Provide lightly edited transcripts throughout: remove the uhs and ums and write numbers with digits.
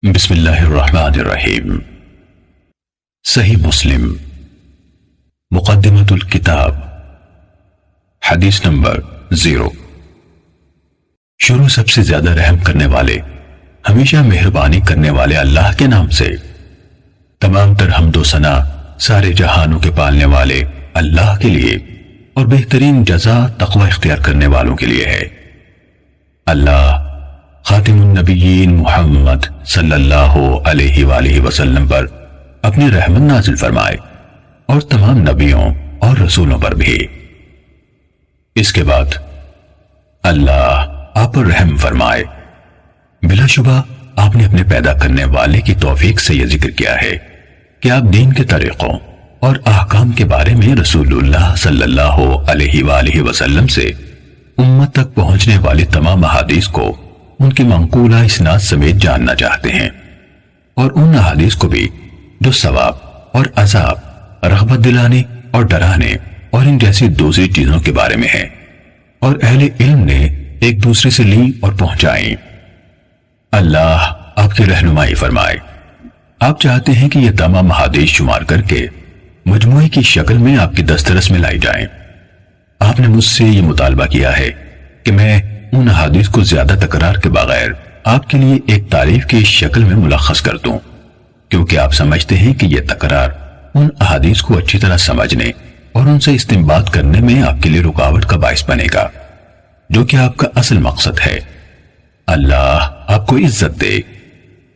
بسم اللہ الرحمن الرحیم۔ صحیح مسلم مقدمۃ الکتاب، حدیث نمبر 0۔ شروع سب سے زیادہ رحم کرنے والے، ہمیشہ مہربانی کرنے والے اللہ کے نام سے۔ تمام تر حمد و ثنا سارے جہانوں کے پالنے والے اللہ کے لیے اور بہترین جزا تقوی اختیار کرنے والوں کے لیے ہے۔ اللہ خاتم النبیین محمد صلی اللہ علیہ وآلہ وسلم پر اپنی رحمت نازل فرمائے اور تمام نبیوں اور رسولوں پر بھی۔ اس کے بعد اللہ آپ پر رحم فرمائے۔ بلا شبہ آپ نے اپنے پیدا کرنے والے کی توفیق سے یہ ذکر کیا ہے کہ آپ دین کے طریقوں اور احکام کے بارے میں رسول اللہ صلی اللہ علیہ وآلہ وسلم سے امت تک پہنچنے والی تمام احادیث کو ان کی منقولہ اسناد سمیت جاننا چاہتے ہیں، اور ان احادیث کو بھی جو ثواب اور عذاب، رغبت دلانے اور ڈرانے اور ان جیسی دوسری چیزوں کے بارے میں ہیں، اور اہل علم نے ایک دوسرے سے لی اور پہنچائیں۔ اللہ آپ کی رہنمائی فرمائے۔ آپ چاہتے ہیں کہ یہ تمام احادیث شمار کر کے مجموعے کی شکل میں آپ کی دسترس میں لائی جائیں۔ آپ نے مجھ سے یہ مطالبہ کیا ہے کہ میں ان احادیث کو زیادہ تکرار کے بغیر آپ کے لیے ایک تعریف کی شکل میں ملخص کر دوں، کیونکہ آپ سمجھتے ہیں کہ یہ تکرار ان احادیث کو اچھی طرح سمجھنے اور ان سے استنباط کرنے میں آپ کے لیے رکاوٹ کا باعث بنے گا، جو کہ آپ کا اصل مقصد ہے۔ اللہ آپ کو عزت دے۔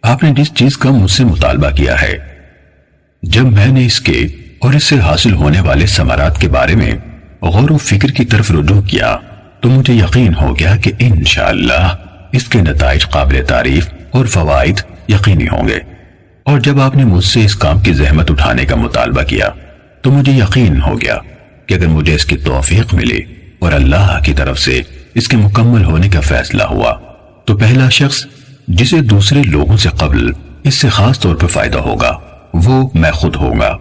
آپ نے جس چیز کا مجھ سے مطالبہ کیا ہے، جب میں نے اس کے اور اس سے حاصل ہونے والے ثمرات کے بارے میں غور و فکر کی طرف رجوع کیا تو مجھے یقین ہو گیا کہ انشاءاللہ اس کے نتائج قابل تعریف اور فوائد یقینی ہوں گے۔ اور جب آپ نے مجھ سے اس کام کی زحمت اٹھانے کا مطالبہ کیا تو مجھے یقین ہو گیا کہ اگر مجھے اس کی توفیق ملی اور اللہ کی طرف سے اس کے مکمل ہونے کا فیصلہ ہوا تو پہلا شخص جسے دوسرے لوگوں سے قبل اس سے خاص طور پر فائدہ ہوگا وہ میں خود ہوں گا۔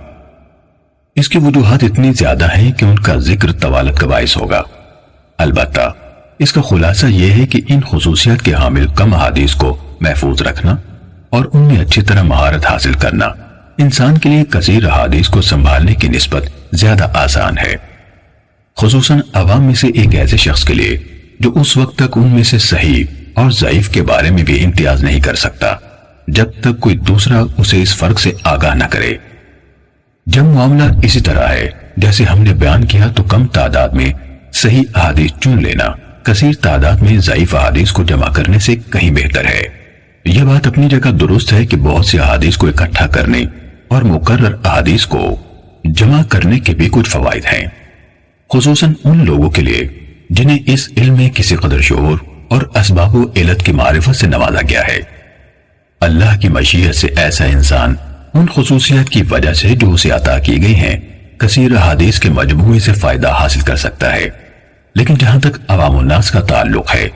اس کی وجوہات اتنی زیادہ ہیں کہ ان کا ذکر طوالت کا باعث ہوگا۔ البتہ اس کا خلاصہ یہ ہے کہ ان خصوصیات کے حامل کم احادیث کو محفوظ رکھنا اور ان میں اچھی طرح مہارت حاصل کرنا انسان کے لیے کثیر احادیث کو سنبھالنے کی نسبت زیادہ آسان ہے، خصوصاً عوام میں سے ایک ایسے شخص کے لیے جو اس وقت تک ان میں سے صحیح اور ضعیف کے بارے میں بھی امتیاز نہیں کر سکتا جب تک کوئی دوسرا اسے اس فرق سے آگاہ نہ کرے۔ جب معاملہ اسی طرح ہے جیسے ہم نے بیان کیا تو کم تعداد میں صحیح احادیث چن لینا کثیر تعداد میں ضعیف احادیث کو جمع کرنے سے کہیں بہتر ہے۔ یہ بات اپنی جگہ درست ہے کہ بہت سی احادیث کو اکٹھا کرنے اور مقرر احادیث کو جمع کرنے کے بھی کچھ فوائد ہیں، خصوصاً ان لوگوں کے لیے جنہیں اس علم میں کسی قدر شعور اور اسباب و علت کی معرفت سے نوازا گیا ہے۔ اللہ کی مشیت سے ایسا انسان ان خصوصیات کی وجہ سے جو اسے عطا کی گئی ہیں کثیر احادیث کے مجموعے سے فائدہ حاصل کر سکتا ہے، لیکن جہاں تک عوام الناس کا تعلق ہے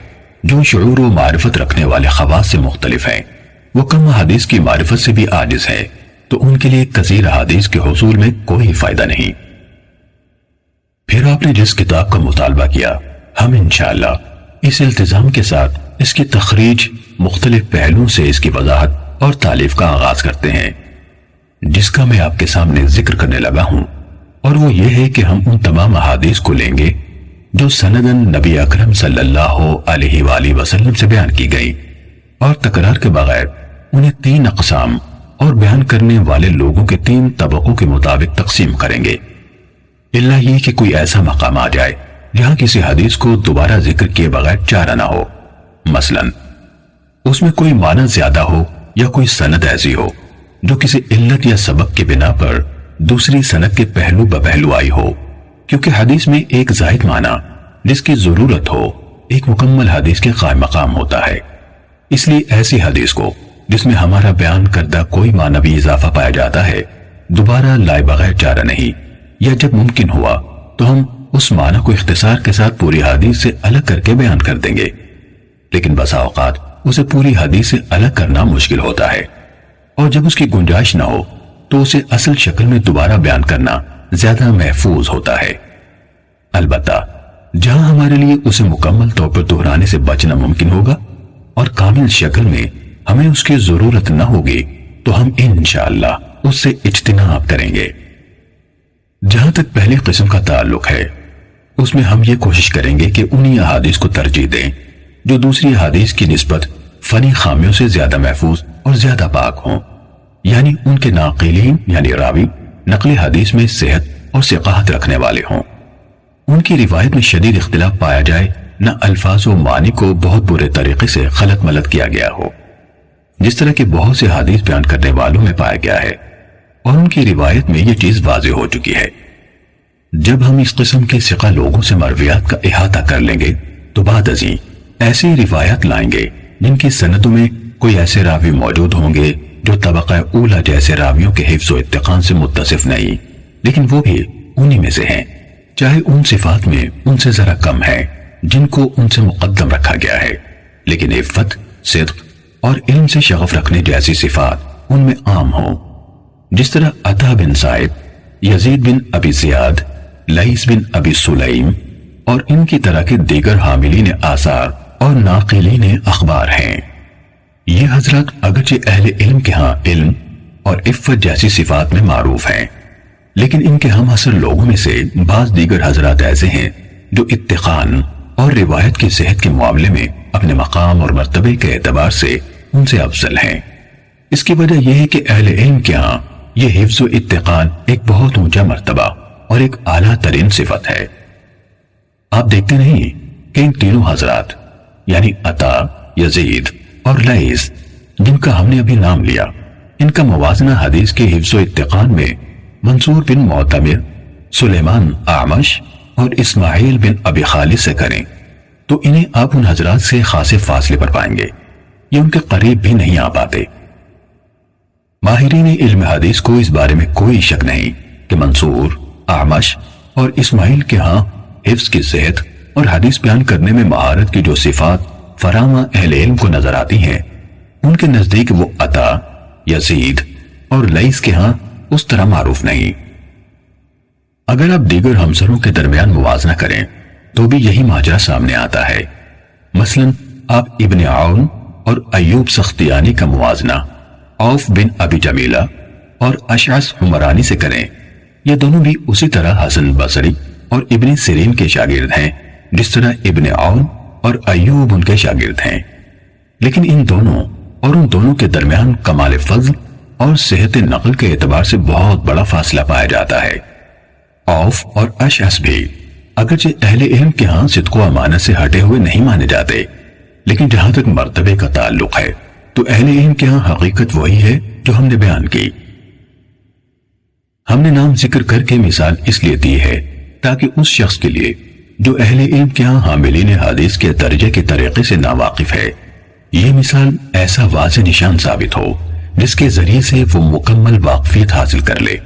جو شعور و معرفت رکھنے والے خواص سے مختلف ہیں، وہ کم احادیث کی معرفت سے بھی عاجز ہیں، تو ان کے لیے کثیر احادیث کے حصول میں کوئی فائدہ نہیں۔ پھر آپ نے جس کتاب کا مطالبہ کیا، ہم انشاءاللہ اس التزام کے ساتھ اس کی تخریج مختلف پہلوؤں سے اس کی وضاحت اور تالیف کا آغاز کرتے ہیں، جس کا میں آپ کے سامنے ذکر کرنے لگا ہوں، اور وہ یہ ہے کہ ہم ان تمام احادیث کو لیں گے جو سندن نبی اکرم صلی اللہ علیہ وآلہ وسلم سے بیان کی گئی، اور تکرار کے بغیر انہیں 3 اقسام اور بیان کرنے والے لوگوں کے 3 طبقوں کے مطابق تقسیم کریں گے، الا یہ کہ کوئی ایسا مقام آ جائے جہاں کسی حدیث کو دوبارہ ذکر کیے بغیر چارہ نہ ہو، مثلا اس میں کوئی معنی زیادہ ہو یا کوئی سند ایسی ہو جو کسی علت یا سبب کے بنا پر دوسری سند کے پہلو بپہلو آئی ہو، کیونکہ حدیث میں ایک زائد معنی جس کی ضرورت ہو ایک مکمل حدیث کے قائم مقام ہوتا ہے۔ اس لیے ایسی حدیث کو جس میں ہمارا بیان کردہ کوئی معنوی اضافہ پایا جاتا ہے دوبارہ لائے بغیر چارہ نہیں، یا جب ممکن ہوا تو ہم اس معنی کو اختصار کے ساتھ پوری حدیث سے الگ کر کے بیان کر دیں گے، لیکن بسا اوقات اسے پوری حدیث سے الگ کرنا مشکل ہوتا ہے، اور جب اس کی گنجائش نہ ہو تو اسے اصل شکل میں دوبارہ بیان کرنا زیادہ محفوظ ہوتا ہے۔ البتہ جہاں ہمارے لیے اسے مکمل طور پر دہرانے سے بچنا ممکن ہوگا اور کامل شکل میں ہمیں اس کی ضرورت نہ ہوگی تو ہم انشاءاللہ اس سے اجتناب کریں گے۔ جہاں تک پہلی قسم کا تعلق ہے، اس میں ہم یہ کوشش کریں گے کہ انہی احادیث کو ترجیح دیں جو دوسری احادیث کی نسبت فنی خامیوں سے زیادہ محفوظ اور زیادہ پاک ہوں، یعنی ان کے ناقلین یعنی راوی نقل حدیث میں صحت اور ثقاہت رکھنے والے ہوں، ان کی روایت میں شدید اختلاف پایا جائے، نہ الفاظ و معنی کو بہت برے طریقے سے خلط ملط کیا گیا ہو، جس طرح کے بہت سے حدیث بیان کرنے والوں میں پایا گیا ہے، اور ان کی روایت میں یہ چیز واضح ہو چکی ہے۔ جب ہم اس قسم کے ثقہ لوگوں سے مرویات کا احاطہ کر لیں گے تو بعد ازیں ایسی روایت لائیں گے جن کی سندوں میں کوئی ایسے راوی موجود ہوں گے جو طبقہ اولا جیسے راویوں کے حفظ و اتقان سے متصف نہیں، لیکن وہ بھی انہی میں سے ہیں، چاہے ان صفات میں ان سے ذرا کم ہے جن کو ان سے مقدم رکھا گیا ہے، لیکن عفت، صدق اور علم سے شغف رکھنے جیسی صفات ان میں عام ہوں، جس طرح عطا بن سائب، یزید بن ابی زیاد، لیث بن ابی سلیم اور ان کی طرح کے دیگر حاملین آثار اور ناقلین اخبار ہیں۔ یہ حضرات اگرچہ اہل علم کے ہاں علم اور عفت جیسی صفات میں معروف ہیں، لیکن ان کے ہم عصر لوگوں میں سے بعض دیگر حضرات ایسے ہیں جو اتقان اور روایت کی صحت کے معاملے میں اپنے مقام اور مرتبے کے اعتبار سے ان سے افضل ہیں۔ اس کی وجہ یہ ہے کہ اہل علم کے ہاں یہ حفظ و اتقان ایک بہت اونچا مرتبہ اور ایک اعلیٰ ترین صفت ہے۔ آپ دیکھتے نہیں کہ ان تینوں حضرات یعنی عطا، یزید اور لیث جن کا ہم نے ابھی نام لیا، ان کا موازنہ حدیث کے حفظ و اتقان میں منصور بن معتمر، سلیمان اعمش اور اسماعیل بن ابی خالد سے کریں تو انہیں آپ ان حضرات سے خاصے فاصلے پر پائیں گے، یہ ان کے قریب بھی نہیں آ پاتے۔ ماہرین علم حدیث کو اس بارے میں کوئی شک نہیں کہ منصور، اعمش اور اسماعیل کے ہاں حفظ کی صحت اور حدیث بیان کرنے میں مہارت کی جو صفات فراوان اہل علم کو نظر آتی ہیں، ان کے نزدیک وہ عطا، یزید اور لیث کے ہاں اس طرح معروف نہیں۔ اگر آپ دیگر ہمسروں کے درمیان موازنہ کریں تو بھی یہی ماجرا سامنے آتا ہے۔ مثلا آپ ابن عون اور ایوب سختیانی کا موازنہ عوف بن ابی جمیلہ اور اشعث حمرانی سے کریں، یہ دونوں بھی اسی طرح حسن بصری اور ابن سیرین کے شاگرد ہیں جس طرح ابن عون اور ایوب ان کے شاگرد ہیں، لیکن ان دونوں کے درمیان کمال فضل اور صحت نقل کے اعتبار سے بہت بڑا فاصلہ پایا جاتا ہے۔ عوف اور اشعث بھی اگرچہ اہل علم کے ہاں صدق و امانت سے ہٹے ہوئے نہیں مانے جاتے، لیکن جہاں تک مرتبے کا تعلق ہے تو اہل علم کے ہاں حقیقت وہی ہے جو ہم نے بیان کی۔ ہم نے نام ذکر کر کے مثال اس لیے دی ہے تاکہ اس شخص کے لیے جو اہل علم کے ہاں حاملین حدیث کے درجے کے طریقے سے ناواقف ہے، یہ مثال ایسا واضح نشان ثابت ہو جس کے ذریعے سے وہ مکمل واقفیت حاصل کر لے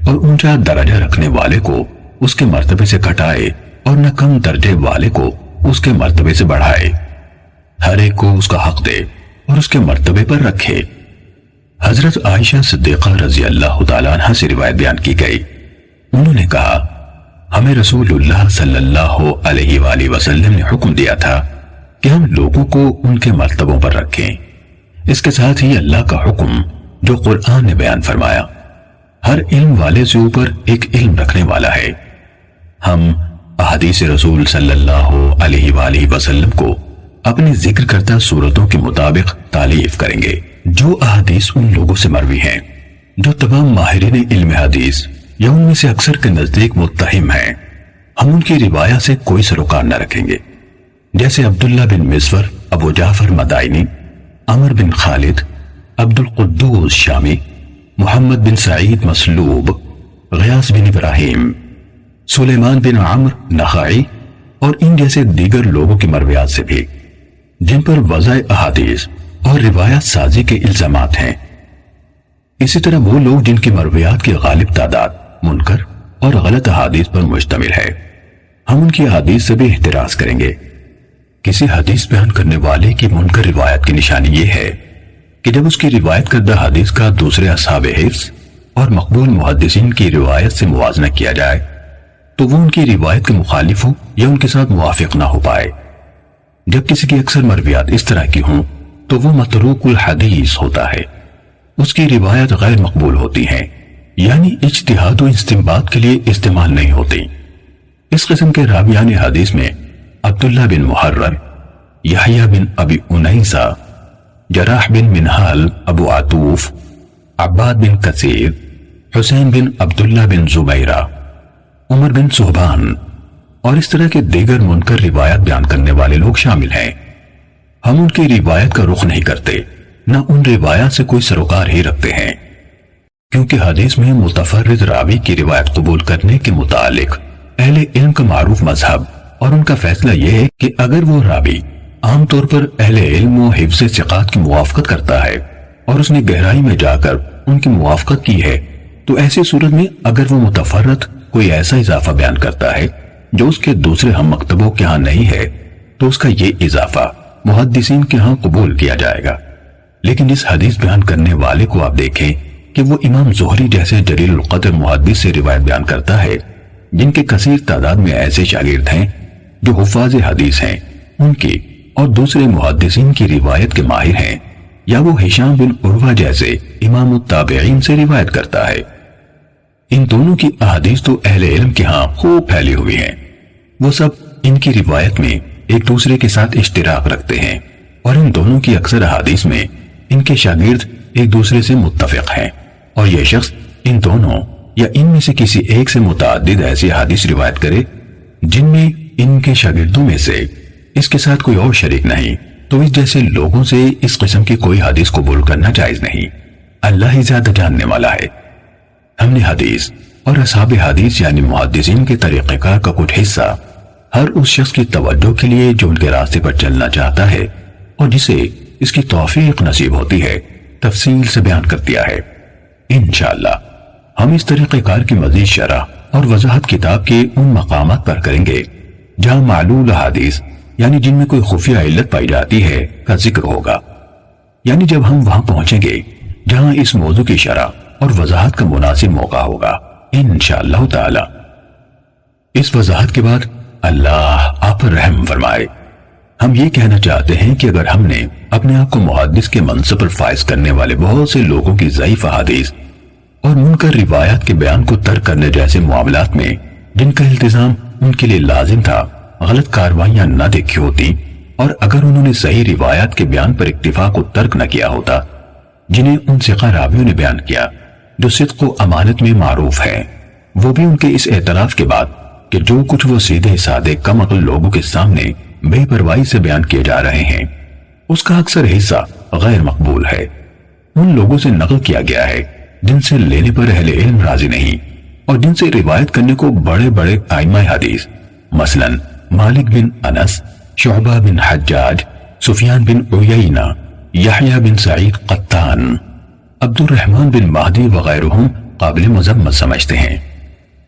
اور اونچا درجہ رکھنے والے کو اس کے مرتبے سے گھٹائے اور نہ کم درجے والے کو اس کے مرتبے سے بڑھائے، ہر ایک کو اس کا حق دے اور اس کے مرتبے پر رکھے۔ حضرت عائشہ صدیقہ رضی اللہ تعالیٰ عنہ سے روایت بیان کی گئی، انہوں نے کہا ہمیں رسول اللہ صلی اللہ علیہ وآلہ وسلم نے حکم دیا تھا کہ ہم لوگوں کو ان کے مرتبوں پر رکھیں۔ اس کے ساتھ ہی اللہ کا حکم جو قرآن نے بیان فرمایا، ہر علم والے سے اوپر ایک علم رکھنے والا ہے۔ ہم احادیث رسول صلی اللہ علیہ وآلہ وسلم کو اپنی ذکر کرتا صورتوں کے مطابق تالیف کریں گے جو احادیث ان لوگوں سے مروی ہیں جو تمام ماہرین علم حدیث یا ان میں سے اکثر کے نزدیک متہم ہیں۔ ہم ان کی روایت سے کوئی سروکار نہ رکھیں گے، جیسے عبداللہ بن مسور، ابو جعفر مدائنی، عمر بن خالد، عبد القدوس شامی، محمد بن سعید مسلوب، غیاث بن ابراہیم، سلیمان بن عمرو نخعی اور ان جیسے دیگر لوگوں کی مرویات سے بھی جن پر وضع احادیث اور روایت سازی کے الزامات ہیں۔ اسی طرح وہ لوگ جن کی مرویات کی غالب تعداد منکر اور غلط احادیث پر مشتمل ہے، ہم ان کی احادیث سے بھی احتراز کریں گے۔ کسی حدیث بیان کرنے والے کی منکر روایت کی نشانی یہ ہے کہ جب اس کی روایت کردہ حدیث کا دوسرے اصحاب حفظ اور مقبول محدثین کی روایت سے موازنہ کیا جائے تو وہ ان کی روایت کے مخالف ہو یا ان کے ساتھ موافق نہ ہو پائے۔ جب کسی کی اکثر مرویات اس طرح کی ہوں تو وہ متروک الحدیث ہوتا ہے، اس کی روایت غیر مقبول ہوتی ہیں، یعنی اجتہاد و استنباط کے لیے استعمال نہیں ہوتی۔ اس قسم کے راویان حدیث میں عبداللہ بن محرر، یحییٰ بن ابی انیسہ، جراح بن منہال ابو عطوف، عباد بن کثیر، حسین بن عبداللہ بن زبیرہ، عمر بن صہبان اور اس طرح کے دیگر منکر روایت بیان کرنے والے لوگ شامل ہیں۔ ہم ان کی روایت کا رخ نہیں کرتے، نہ ان روایات سے کوئی سروکار ہی رکھتے ہیں، کیونکہ حدیث میں متفرد راوی کی روایت قبول کرنے کے متعلق اہل علم کا معروف مذہب اور ان کا فیصلہ یہ ہے کہ اگر وہ راوی عام طور پر اہل علم و حفظ ثقات کی موافقت کرتا ہے اور اس نے گہرائی میں جا کر ان کی موافقت کی ہے، تو ایسی صورت میں اگر وہ متفرد کوئی ایسا اضافہ بیان کرتا ہے جو اس کے دوسرے ہم مکتبوں کے ہاں نہیں ہے، تو اس کا یہ اضافہ محدثین کے ہاں قبول کیا جائے گا۔ لیکن اس حدیث بیان کرنے والے کو آپ دیکھیں کہ وہ امام زہری جیسے جلیل القدر محدث سے روایت بیان کرتا ہے، جن کے کثیر تعداد میں ایسے شاگرد ہیں جو حفاظ حدیث ہیں، ان کی اور دوسرے محدثین کی روایت کے ماہر ہیں، یا وہ ہشام بن عروہ جیسے امام التابعین سے روایت کرتا ہے۔ ان دونوں کی احادیث تو اہل علم کے ہاں خوب پھیلی ہوئی ہیں، وہ سب ان کی روایت میں ایک دوسرے کے ساتھ اشتراک رکھتے ہیں، اور ان دونوں کی اکثر احادیث میں ان کے شاگرد ایک دوسرے سے متفق ہیں، اور یہ شخص ان دونوں یا ان میں سے کسی ایک سے متعدد ایسی حدیث روایت کرے جن میں ان کے شاگردوں میں سے اس کے ساتھ کوئی اور شریک نہیں، تو اس جیسے لوگوں سے اس قسم کی کوئی حدیث قبول کرنا جائز نہیں۔ اللہ ہی زیادہ جاننے والا ہے۔ ہم نے حدیث اور اصحاب حدیث یعنی محدثین کے طریقہ کار کا کچھ حصہ ہر اس شخص کی توجہ کے لیے جو ان کے راستے پر چلنا چاہتا ہے اور جسے اس کی توفیق نصیب ہوتی ہے تفصیل سے بیان کر دیا ہے۔ انشاءاللہ ہم اس طریقہ کار کی مزید شرح اور وضاحت کتاب کے ان مقامات پر کریں گے جہاں معلول حدیث یعنی جن میں کوئی خفیہ علت پائی جاتی ہے کا ذکر ہوگا، یعنی جب ہم وہاں پہنچیں گے جہاں اس موضوع کی شرح اور وضاحت کا مناسب موقع ہوگا انشاءاللہ تعالی۔ اس وضاحت کے بعد اللہ آپ پر رحم فرمائے۔ ہم یہ کہنا چاہتے ہیں کہ اگر ہم نے اپنے آپ کو محدث کے منصب پر فائز کرنے والے بہت سے لوگوں کی ضعیف احادیث اور منکر روایات کے بیان کو ترک کرنے جیسے معاملات میں جن کا التزام ان کے لیے لازم تھا غلط کاروائیاں نہ دیکھی ہوتی، اور اگر انہوں نے صحیح روایات کے بیان پر اکتفا کو ترک نہ کیا ہوتا جنہیں ان ثقہ راویوں نے بیان کیا جو صدق و امانت میں معروف ہے، وہ بھی ان کے اس اعتراف کے بعد کہ جو کچھ وہ سیدھے سادے کم عقل لوگوں کے سامنے بے پرواہی سے بیان کیے جا رہے ہیں اس کا اکثر حصہ غیر مقبول ہے، ان لوگوں سے نقل کیا گیا ہے جن سے لینے پر اہل علم راضی نہیں اور جن سے روایت کرنے کو بڑے بڑے ائمہ حدیث مثلا مالک بن انس، شعبہ بن حجاج، سفیان بن عیینہ، یحییٰ بن سعید قطان، عبد الرحمن بن مہدی وغیرہم قابل مذمت سمجھتے ہیں۔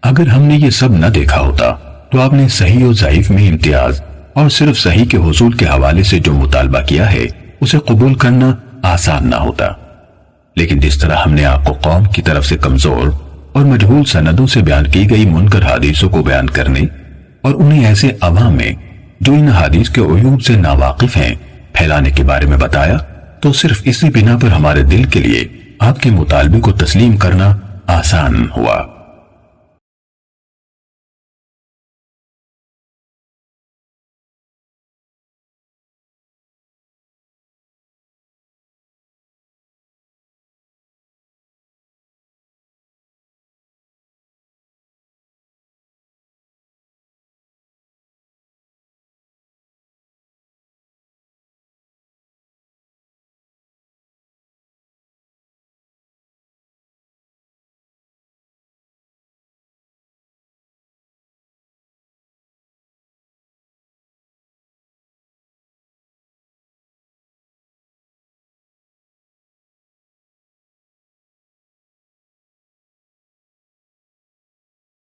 اگر ہم نے یہ سب نہ دیکھا ہوتا تو آپ نے صحیح و ضعیف میں امتیاز اور صرف صحیح کے حصول کے حوالے سے جو مطالبہ کیا ہے اسے قبول کرنا آسان نہ ہوتا، لیکن جس طرح ہم نے آپ کو قوم کی طرف سے کمزور اور مجہول سندوں سے بیان کی گئی منکر حدیثوں کو بیان کرنے اور انہیں ایسے عوام میں جو ان حدیث کے عیوب سے ناواقف ہیں پھیلانے کے بارے میں بتایا، تو صرف اسی بنا پر ہمارے دل کے لیے آپ کے مطالبے کو تسلیم کرنا آسان ہوا۔